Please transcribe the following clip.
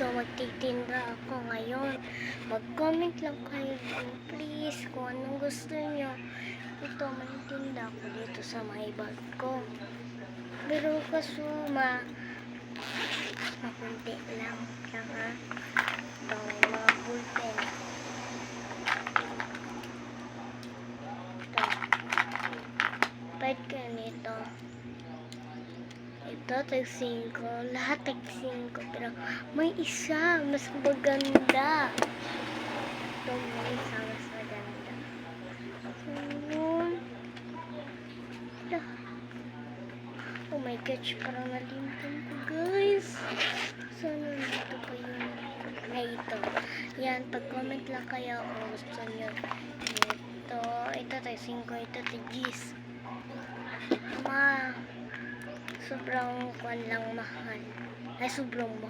So, magtitinda ako ngayon. Mag-comment lang kayo dun, please, kung anong gusto nyo. Ito, may tinda ako dito sa may bag ko. Pero kaso, makunti lang. Saka, ito, may mga bullpen. Ito. Pahit ka nito. Ito, tag-5. Lahat tag-5. Pero may isa, mas maganda. Ito, may isa, mas maganda. So, yun. Oh my gosh, parang nalimutan ko, guys. So, nandito pa yung... Ay, ito. Yan, pag-comment lang kayo kung gusto nyo. Ito, tag-5. Ito, tag-10. Sobrang kwan lang mahal. Ay, sobrang mahal.